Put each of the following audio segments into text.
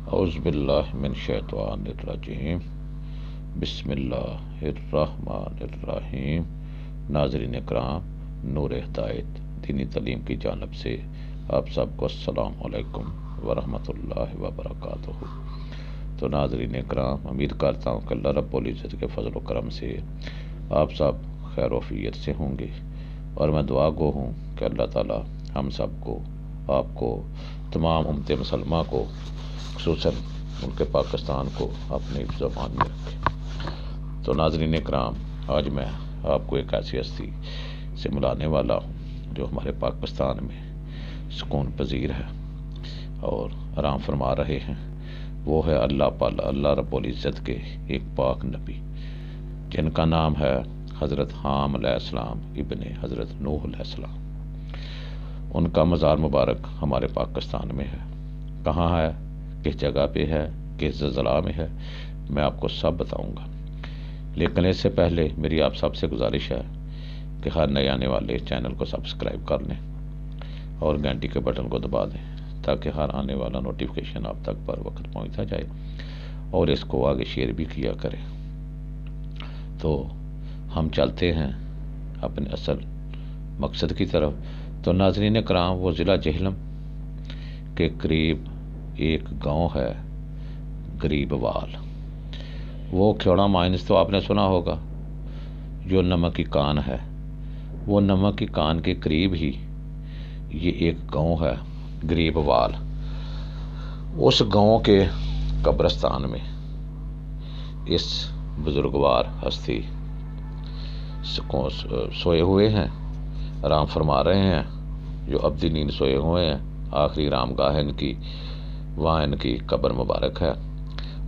اعوذ باللہ من الشیطان الرجیم بسم اللہ الرحمن الرحیم۔ ناظرین اکرام، نور ہدایت دینی تعلیم کی جانب سے آپ سب کو السلام علیکم ورحمۃ اللہ وبرکاتہ۔ تو ناظرین اکرام، امید کرتا ہوں کہ اللہ رب العزت کے فضل و کرم سے آپ سب خیر و عافیت سے ہوں گے، اور میں دعا گو ہوں کہ اللہ تعالی ہم سب کو، آپ کو، تمام امت مسلمہ کو، خصوصاً ملک پاکستان کو اپنے حفظ و امان میں رکھے۔ تو ناظرین اکرام، آج میں آپ کو ایک ایسی ہستی سے ملانے والا ہوں جو ہمارے پاکستان میں سکون پذیر ہے اور آرام فرما رہے ہیں۔ وہ ہے اللہ رب العزت کے ایک پاک نبی، جن کا نام ہے حضرت حام علیہ السلام ابن حضرت نوح علیہ السلام۔ ان کا مزار مبارک ہمارے پاکستان میں ہے۔ کہاں ہے، کس جگہ پہ ہے، کس زلزلہ میں ہے، میں آپ کو سب بتاؤں گا۔ لیکن اس سے پہلے میری آپ سب سے گزارش ہے کہ ہر نئے آنے والے چینل کو سبسکرائب کر لیں اور گھنٹی کے بٹن کو دبا دیں، تاکہ ہر آنے والا نوٹیفیکیشن آپ تک پر وقت پہنچتا جائے، اور اس کو آگے شیئر بھی کیا کریں۔ تو ہم چلتے ہیں اپنے اصل مقصد کی طرف۔ تو ناظرین کرام، وہ ضلع جہلم کے قریب ایک گاؤں ہے غریب وال۔ وہ کھیوڑا مائنز تو آپ نے سنا ہوگا، جو نمک کی کان ہے، وہ نمک کی کان کے قریب ہی یہ ایک گاؤں ہے غریب وال۔ اس گاؤں کے قبرستان میں اس بزرگوار ہستی سوئے ہوئے ہیں، آرام فرما رہے ہیں، جو ابدی نیند سوئے ہوئے ہیں۔ آخری رام گاہ ان کی، وہاں ان کی قبر مبارک ہے۔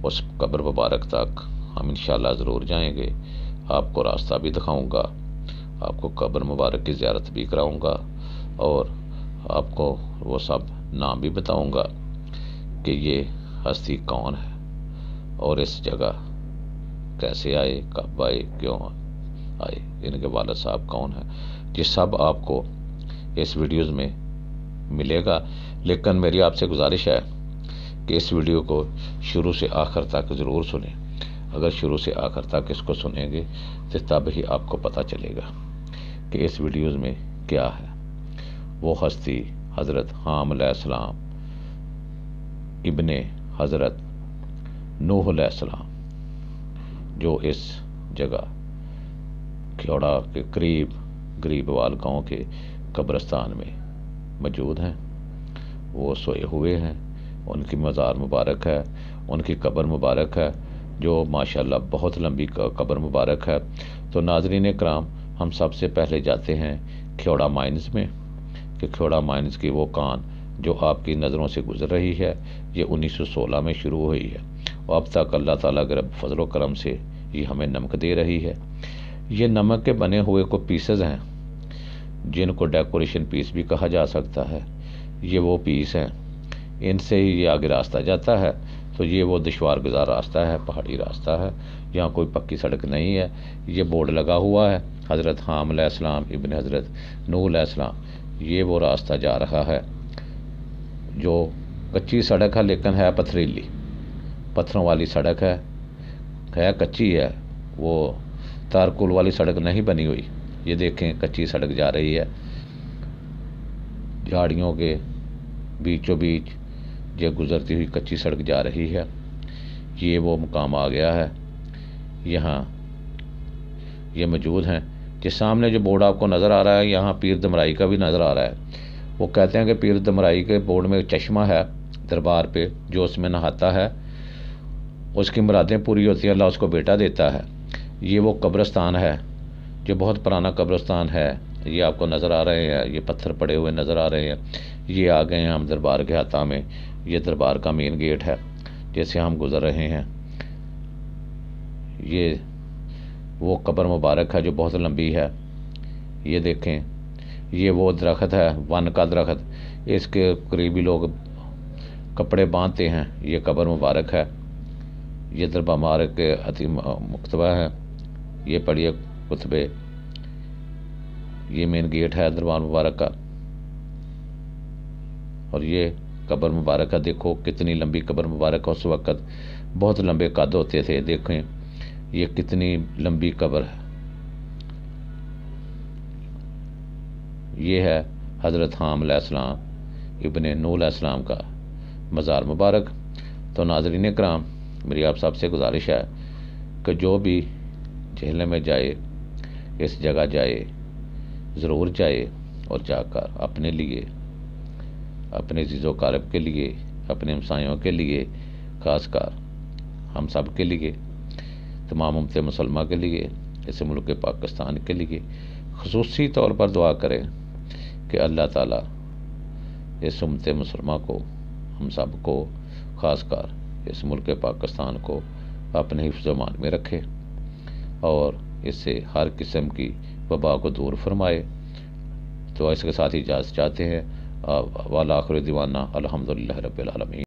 اس قبر مبارک تک ہم انشاءاللہ ضرور جائیں گے۔ آپ کو راستہ بھی دکھاؤں گا، آپ کو قبر مبارک کی زیارت بھی کراؤں گا، اور آپ کو وہ سب نام بھی بتاؤں گا کہ یہ ہستی کون ہے، اور اس جگہ کیسے آئے، کب آئے، کیوں آئے، ان کے والد صاحب کون ہیں۔ یہ سب آپ کو اس ویڈیوز میں ملے گا۔ لیکن میری آپ سے گزارش ہے کہ اس ویڈیو کو شروع سے آخر تک ضرور سنیں۔ اگر شروع سے آخر تک اس کو سنیں گے تو تب ہی آپ کو پتہ چلے گا کہ اس ویڈیوز میں کیا ہے۔ وہ ہستی حضرت حام علیہ السلام ابن حضرت نوح علیہ السلام، جو اس جگہ کھیوڑا کے قریب غریب وال گاؤں کے قبرستان میں موجود ہیں۔ وہ سوئے ہوئے ہیں، ان کی مزار مبارک ہے، ان کی قبر مبارک ہے، جو ماشاءاللہ بہت لمبی قبر مبارک ہے۔ تو ناظرین اکرام، ہم سب سے پہلے جاتے ہیں کھیوڑا مائنز میں، کہ کھیوڑا مائنز کی وہ کان جو آپ کی نظروں سے گزر رہی ہے، یہ 1916 میں شروع ہوئی ہے، اور اب تک اللہ تعالیٰ کے رب فضل و کرم سے یہ ہمیں نمک دے رہی ہے۔ یہ نمک کے بنے ہوئے کو پیسز ہیں، جن کو ڈیکوریشن پیس بھی کہا جا سکتا ہے۔ یہ وہ پیس ہیں، ان سے ہی یہ آگے راستہ جاتا ہے۔ تو یہ وہ دشوار گزار راستہ ہے، پہاڑی راستہ ہے، یہاں کوئی پکی سڑک نہیں ہے۔ یہ بورڈ لگا ہوا ہے حضرت حام علیہ السلام ابن حضرت نوح علیہ السلام۔ یہ وہ راستہ جا رہا ہے جو کچی سڑک ہے، لیکن ہے پتھریلی، پتھروں والی سڑک ہے کچی ہے، وہ تارکول والی سڑک نہیں بنی ہوئی۔ یہ دیکھیں کچی سڑک جا رہی ہے، جھاڑیوں کے بیچوں بیچ یہ گزرتی ہوئی کچی سڑک جا رہی ہے۔ یہ وہ مقام آ گیا ہے، یہاں یہ موجود ہیں۔ جس سامنے جو بورڈ آپ کو نظر آ رہا ہے، یہاں پیر دمرائی کا بھی نظر آ رہا ہے۔ وہ کہتے ہیں کہ پیر دمرائی کے بورڈ میں چشمہ ہے دربار پہ، جو اس میں نہاتا ہے اس کی مرادیں پوری ہوتی ہیں، اللہ اس کو بیٹا دیتا ہے۔ یہ وہ قبرستان ہے جو بہت پرانا قبرستان ہے، یہ آپ کو نظر آ رہے ہیں، یہ پتھر پڑے ہوئے نظر آ رہے ہیں۔ یہ آ گئے ہیں ہم دربار کے احاطہ میں، یہ دربار کا مین گیٹ ہے جیسے ہم گزر رہے ہیں۔ یہ وہ قبر مبارک ہے جو بہت لمبی ہے۔ یہ دیکھیں، یہ وہ درخت ہے، ون کا درخت، اس کے قریبی لوگ کپڑے باندھتے ہیں۔ یہ قبر مبارک ہے، یہ دربار کے عتی مکتبہ ہے، یہ پڑھیے کتبے۔ یہ مین گیٹ ہے دربار مبارک کا، اور یہ قبر مبارک دیکھو کتنی لمبی قبر مبارک ہے، اس وقت بہت لمبے قد ہوتے تھے، دیکھیں یہ کتنی لمبی قبر ہے۔ یہ ہے حضرت حام علیہ السلام ابن نوح علیہ السلام کا مزار مبارک۔ تو ناظرین کرام، میری آپ سب سے گزارش ہے کہ جو بھی جہلم میں جائے، اس جگہ جائے، ضرور جائے، اور جا کر اپنے لیے، اپنے عزیز و اقارب کے لیے، اپنے ہمسایوں کے لیے، خاص کر ہم سب کے لیے، تمام امت مسلمہ کے لیے، اس ملک پاکستان کے لیے خصوصی طور پر دعا کریں کہ اللہ تعالیٰ اس امت مسلمہ کو، ہم سب کو، خاص کر اس ملک پاکستان کو اپنے حفظ و امان میں رکھے اور اس سے ہر قسم کی وبا کو دور فرمائے۔ تو اس کے ساتھ اجازت چاہتے ہیں، وَالْآخِرُ دَعْوَانَا الْحَمْدُ لِلَّهِ رَبِّ الْعَالَمِينَ۔